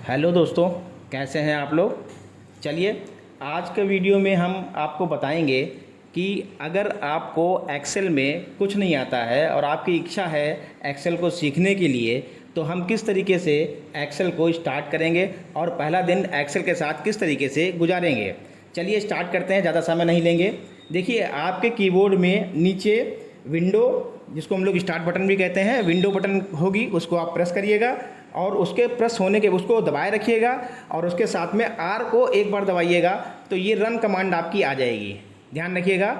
Hello दोस्तों, कैसे हैं आप लोग। चलिए आज के वीडियो में हम आपको बताएंगे कि अगर आपको एक्सेल में कुछ नहीं आता है और आपकी इच्छा है एक्सेल को सीखने के लिए, तो हम किस तरीके से एक्सेल को स्टार्ट करेंगे और पहला दिन एक्सेल के साथ किस तरीके से गुजारेंगे। चलिए स्टार्ट करते हैं, ज़्यादा समय नहीं लेंगे। देखिए आपके कीबोर्ड में नीचे विंडो, जिसको हम लोग स्टार्ट बटन भी कहते हैं, विंडो बटन होगी, उसको आप प्रेस करिएगा और उसके प्रेस होने के उसको दबाए रखिएगा और उसके साथ में आर को एक बार दबाइएगा तो ये रन कमांड आपकी आ जाएगी। ध्यान रखिएगा,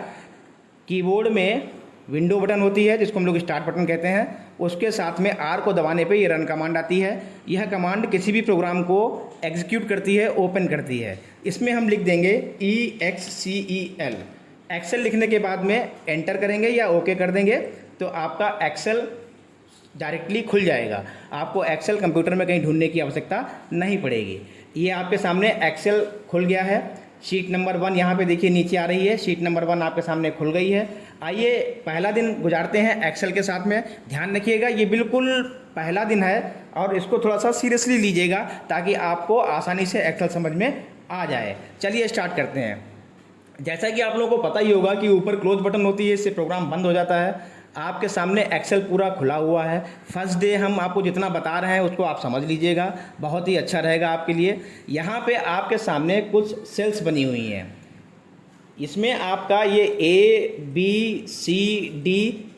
कीबोर्ड में विंडो बटन होती है जिसको हम लोग स्टार्ट बटन कहते हैं, उसके साथ में आर को दबाने पे ये रन कमांड आती है। यह कमांड किसी भी प्रोग्राम को एग्जीक्यूट करती है, ओपन करती है। इसमें हम लिख देंगे EXCEL। एक्सेल लिखने के बाद में एंटर करेंगे या ओके कर देंगे तो आपका एक्सेल डायरेक्टली खुल जाएगा। आपको एक्सेल कंप्यूटर में कहीं ढूंढने की आवश्यकता नहीं पड़ेगी। ये आपके सामने एक्सेल खुल गया है। शीट नंबर 1 यहाँ पे देखिए नीचे आ रही है, शीट नंबर 1 आपके सामने खुल गई है। आइए पहला दिन गुजारते हैं एक्सेल के साथ में। ध्यान रखिएगा ये बिल्कुल पहला दिन है और इसको थोड़ा सा सीरियसली लीजिएगा ताकि आपको आसानी से एक्सेल समझ में आ जाए। चलिए स्टार्ट करते हैं। जैसा कि आप लोगों को पता ही होगा कि ऊपर क्लोज बटन होती है, इससे प्रोग्राम बंद हो जाता है। आपके सामने एक्सेल पूरा खुला हुआ है। फर्स्ट डे हम आपको जितना बता रहे हैं उसको आप समझ लीजिएगा, बहुत ही अच्छा रहेगा आपके लिए। यहाँ पे आपके सामने कुछ सेल्स बनी हुई हैं, इसमें आपका ये ABCD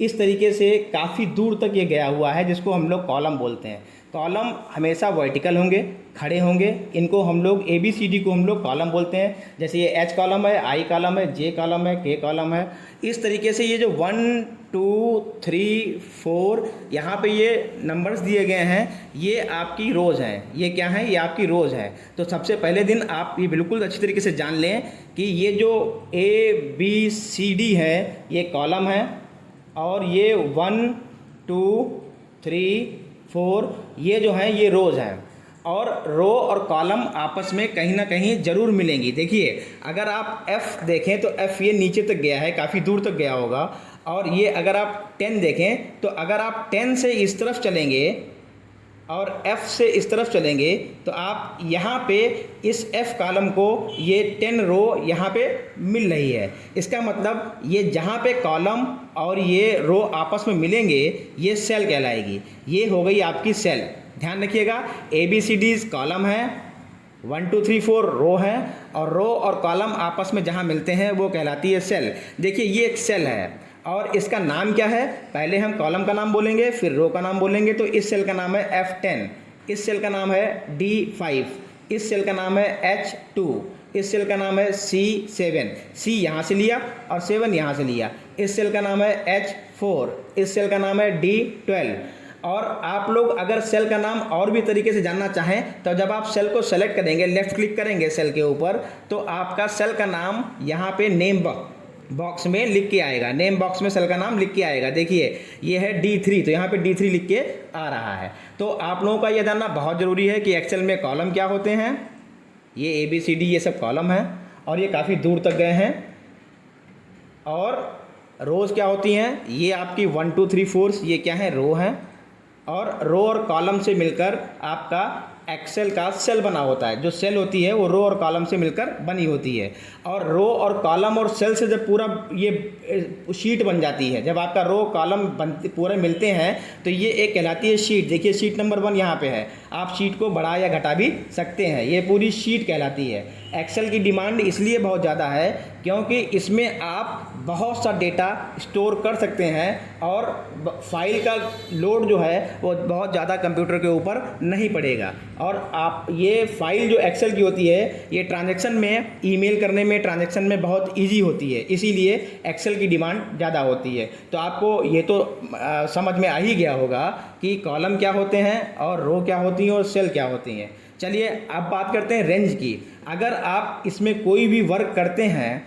इस तरीके से काफ़ी दूर तक ये गया हुआ है, जिसको हम लोग कॉलम बोलते हैं। कॉलम हमेशा वर्टिकल होंगे, खड़े होंगे। इनको हम लोग ABCD को हम लोग कॉलम बोलते हैं। जैसे ये H कॉलम है, I कॉलम है, J कॉलम है, K कॉलम है। इस तरीके से ये जो 1 2 3 4 यहाँ पे ये नंबर्स दिए गए हैं, ये आपकी रोज़ हैं। ये क्या है? ये आपकी रोज़ है। तो सबसे पहले दिन आप ये बिल्कुल अच्छी तरीके से जान लें कि ये जो ABCD है ये कॉलम है और ये 1 2 3 4 ये जो है ये रोज़ हैं। और रो और कॉलम आपस में कहीं ना कहीं ज़रूर मिलेंगी। देखिए अगर आप F देखें तो F ये नीचे तक गया है, काफ़ी दूर तक गया होगा। और ये अगर आप 10 देखें तो अगर आप 10 से इस तरफ चलेंगे और F से इस तरफ चलेंगे तो आप यहाँ पे इस F कॉलम को ये 10 रो यहाँ पे मिल रही है। इसका मतलब ये जहाँ पे कॉलम और ये रो आपस में मिलेंगे ये सेल कहलाएगी। ये हो गई आपकी सेल। ध्यान रखिएगा ABCD कॉलम है, 1 2 3 4 रो है और रो और कॉलम आपस में जहाँ मिलते हैं वो कहलाती है सेल। देखिए ये एक सेल है और इसका नाम क्या है? पहले हम कॉलम का नाम बोलेंगे फिर रो का नाम बोलेंगे। तो इस सेल का नाम है F10, इस सेल का नाम है D5, इस सेल का नाम है H2, इस सेल का नाम है C7, C यहाँ से लिया और 7 यहाँ से लिया। इस सेल का नाम है H4, इस सेल का नाम है D12। और आप लोग अगर सेल का नाम और भी तरीके से जानना चाहें तो जब आप सेल को सेलेक्ट करेंगे, लेफ्ट क्लिक करेंगे सेल के ऊपर, तो आपका सेल का नाम यहाँ पे नेम बॉक्स में लिख के आएगा। नेम बॉक्स में सेल का नाम लिख के आएगा। देखिए ये है D3, तो यहाँ पे D3 लिख के आ रहा है। तो आप लोगों का यह जानना बहुत ज़रूरी है कि एक्सेल में कॉलम क्या होते हैं। ये ABCD ये सब कॉलम हैं और ये काफ़ी दूर तक गए हैं। और रोज़ क्या होती हैं? ये आपकी 1 2 3 4 ये क्या है? रो हैं। और रो और कॉलम से मिलकर आपका एक्सेल का सेल बना होता है। जो सेल होती है वो रो और कॉलम से मिलकर बनी होती है। और रो और कॉलम और सेल से जब पूरा ये शीट बन जाती है, जब आपका रो कॉलम बनते पूरे मिलते हैं तो ये एक कहलाती है शीट। देखिए शीट नंबर 1 यहाँ पे है, आप शीट को बढ़ा या घटा भी सकते हैं, ये पूरी शीट कहलाती है। एक्सेल की डिमांड इसलिए बहुत ज़्यादा है क्योंकि इसमें आप बहुत सा डेटा स्टोर कर सकते हैं और फाइल का लोड जो है वो बहुत ज़्यादा कंप्यूटर के ऊपर नहीं पड़ेगा। और आप ये फाइल जो एक्सेल की होती है ये ट्रांजैक्शन में, ईमेल करने में, ट्रांजैक्शन में बहुत इजी होती है, इसीलिए एक्सेल की डिमांड ज़्यादा होती है। तो आपको ये तो समझ में आ ही गया होगा कि कॉलम क्या होते हैं और रो क्या होती हैं और सेल क्या होती हैं। चलिए अब बात करते हैं रेंज की। अगर आप इसमें कोई भी वर्क करते हैं,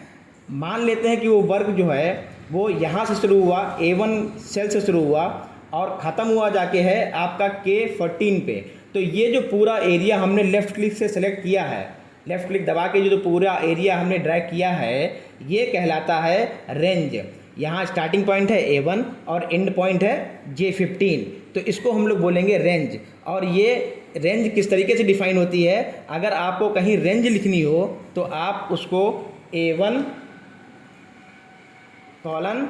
मान लेते हैं कि वो वर्क जो है वो यहाँ से शुरू हुआ, A1 सेल से शुरू हुआ और ख़त्म हुआ जाके है आपका K14 पे, तो ये जो पूरा एरिया हमने लेफ़्ट क्लिक से सेलेक्ट किया है, लेफ़्ट क्लिक दबा के जो पूरा एरिया हमने ड्रैग किया है, ये कहलाता है रेंज। यहाँ स्टार्टिंग पॉइंट है A1 और एंड पॉइंट है J15, तो इसको हम लोग बोलेंगे रेंज। और ये रेंज किस तरीके से डिफाइन होती है, अगर आपको कहीं रेंज लिखनी हो तो आप उसको A1 कॉलन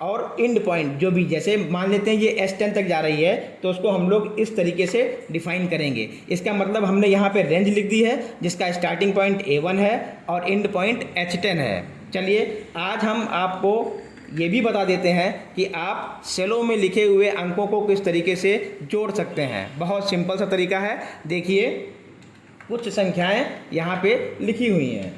और इंड पॉइंट जो भी, जैसे मान लेते हैं ये S10 तक जा रही है तो उसको हम लोग इस तरीके से डिफाइन करेंगे। इसका मतलब हमने यहाँ पे रेंज लिख दी है जिसका स्टार्टिंग पॉइंट A1 है और इंड पॉइंट H10 है। चलिए आज हम आपको ये भी बता देते हैं कि आप सेलों में लिखे हुए अंकों को किस तरीके से जोड़ सकते हैं। बहुत सिंपल सा तरीका है। देखिए कुछ संख्याएं यहाँ पे लिखी हुई हैं,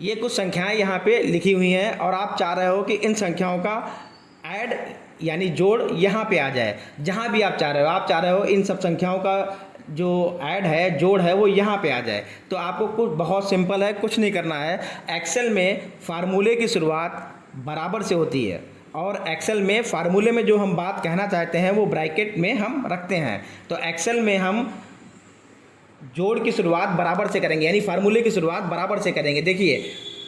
ये कुछ संख्याएं यहाँ पे लिखी हुई हैं और आप चाह रहे हो कि इन संख्याओं का ऐड यानी जोड़ यहाँ पे आ जाए। जहाँ भी आप चाह रहे हो, आप चाह रहे हो इन सब संख्याओं का जो ऐड है, जोड़ है, वो यहाँ पे आ जाए। तो आपको कुछ बहुत सिंपल है, कुछ नहीं करना है। एक्सेल में फार्मूले की शुरुआत बराबर से होती है और एक्सेल में फार्मूले में जो हम बात कहना चाहते हैं वो ब्रैकेट में हम रखते हैं। तो एक्सेल में हम जोड़ की शुरुआत बराबर से करेंगे, यानी फार्मूले की शुरुआत बराबर से करेंगे। देखिए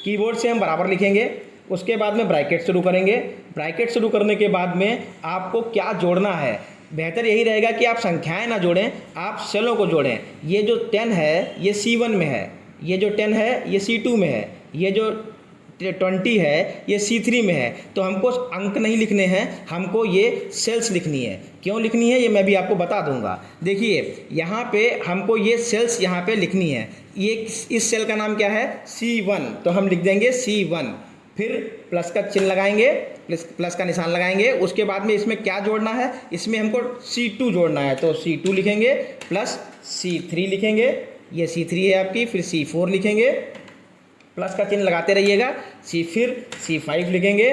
कीबोर्ड से हम बराबर लिखेंगे, उसके बाद में ब्रैकेट शुरू करेंगे। ब्रैकेट शुरू करने के बाद में आपको क्या जोड़ना है, बेहतर यही रहेगा कि आप संख्याएं ना जोड़ें, आप सेलों को जोड़ें। ये जो 10 है ये C1 में है, ये जो 10 है ये C2 में है, ये जो 20 है ये C3 में है। तो हमको अंक नहीं लिखने हैं, हमको ये सेल्स लिखनी है। क्यों लिखनी है ये मैं भी आपको बता दूंगा। देखिए यहाँ पे हमको ये सेल्स यहाँ पे लिखनी है। ये इस सेल का नाम क्या है, C1, तो हम लिख देंगे C1, फिर प्लस का चिन्ह लगाएंगे, प्लस का निशान लगाएंगे। उसके बाद में इसमें क्या जोड़ना है, इसमें हमको C2 जोड़ना है, तो C2 लिखेंगे प्लस C3 लिखेंगे, ये C3 है आपकी, फिर C4 लिखेंगे, प्लस का चिन्ह लगाते रहिएगा, फिर C5 लिखेंगे,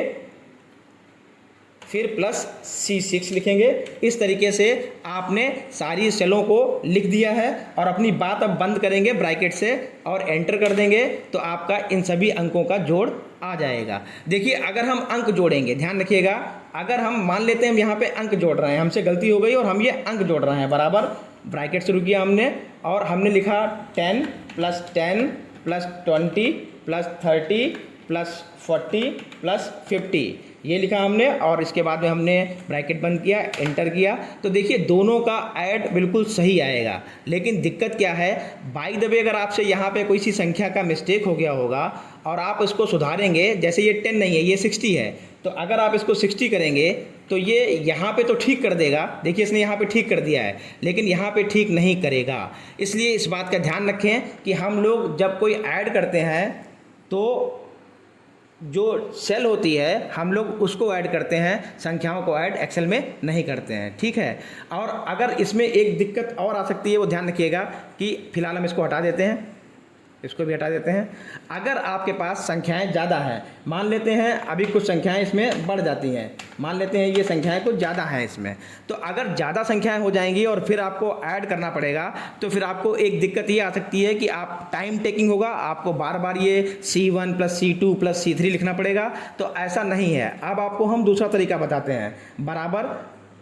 फिर प्लस C6 लिखेंगे। इस तरीके से आपने सारी सेलों को लिख दिया है और अपनी बात अब बंद करेंगे ब्रैकेट से और एंटर कर देंगे तो आपका इन सभी अंकों का जोड़ आ जाएगा। देखिए अगर हम अंक जोड़ेंगे, ध्यान रखिएगा, अगर हम मान लेते हैं हम यहाँ पे अंक जोड़ रहे हैं, हमसे गलती हो गई और हम ये अंक जोड़ रहे हैं, बराबर ब्रैकेट शुरू किया हमने और हमने लिखा 10 plus 10 plus 20 plus 30 plus 40 plus 50, ये लिखा हमने और इसके बाद में हमने ब्रैकेट बंद किया, एंटर किया। तो देखिए दोनों का ऐड बिल्कुल सही आएगा। लेकिन दिक्कत क्या है, बाय द वे अगर आपसे यहाँ पे कोई सी संख्या का मिस्टेक हो गया होगा और आप इसको सुधारेंगे, जैसे ये 10 नहीं है ये 60 है, तो अगर आप इसको 60 करेंगे तो ये यहाँ पे तो ठीक कर देगा। देखिए इसने यहाँ पे ठीक कर दिया है, लेकिन यहाँ पे ठीक नहीं करेगा। इसलिए इस बात का ध्यान रखें कि हम लोग जब कोई ऐड करते हैं तो जो सेल होती है हम लोग उसको ऐड करते हैं, संख्याओं को ऐड एक्सेल में नहीं करते हैं, ठीक है। और अगर इसमें एक दिक्कत और आ सकती है, वो ध्यान रखिएगा कि फिलहाल हम इसको हटा देते हैं, इसको भी हटा देते हैं। अगर आपके पास संख्याएं ज़्यादा हैं, मान लेते हैं अभी कुछ संख्याएं इसमें बढ़ जाती हैं, मान लेते हैं ये संख्याएं कुछ ज़्यादा हैं इसमें, तो अगर ज़्यादा संख्याएं हो जाएंगी और फिर आपको ऐड करना पड़ेगा तो फिर आपको एक दिक्कत ये आ सकती है कि आप टाइम टेकिंग होगा, आपको बार बार ये C1 plus C2 plus C3 लिखना पड़ेगा। तो ऐसा नहीं है। अब आपको हम दूसरा तरीका बताते हैं, बराबर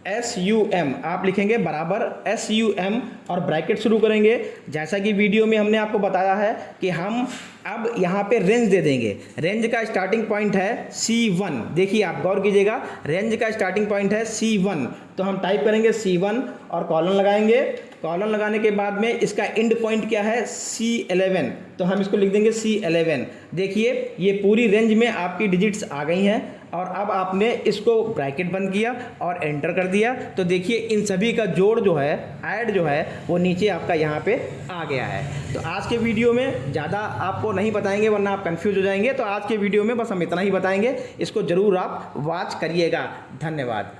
SUM आप लिखेंगे, बराबर SUM और ब्रैकेट शुरू करेंगे। जैसा कि वीडियो में हमने आपको बताया है कि हम अब यहाँ पे रेंज दे देंगे। रेंज का स्टार्टिंग पॉइंट है C1, देखिए आप गौर कीजिएगा, रेंज का स्टार्टिंग पॉइंट है C1, तो हम टाइप करेंगे C1 और कॉलन लगाएंगे। कॉलन लगाने के बाद में इसका एंड पॉइंट क्या है, C11, तो हम इसको लिख देंगे C11। देखिए ये पूरी रेंज में आपकी डिजिट्स आ गई हैं और अब आपने इसको ब्रैकेट बंद किया और एंटर कर दिया। तो देखिए इन सभी का जोड़ जो है, ऐड जो है, वो नीचे आपका यहाँ पे आ गया है। तो आज के वीडियो में ज़्यादा आपको नहीं बताएंगे वरना आप कंफ्यूज हो जाएंगे, तो आज के वीडियो में बस हम इतना ही बताएंगे। इसको ज़रूर आप वॉच करिएगा। धन्यवाद।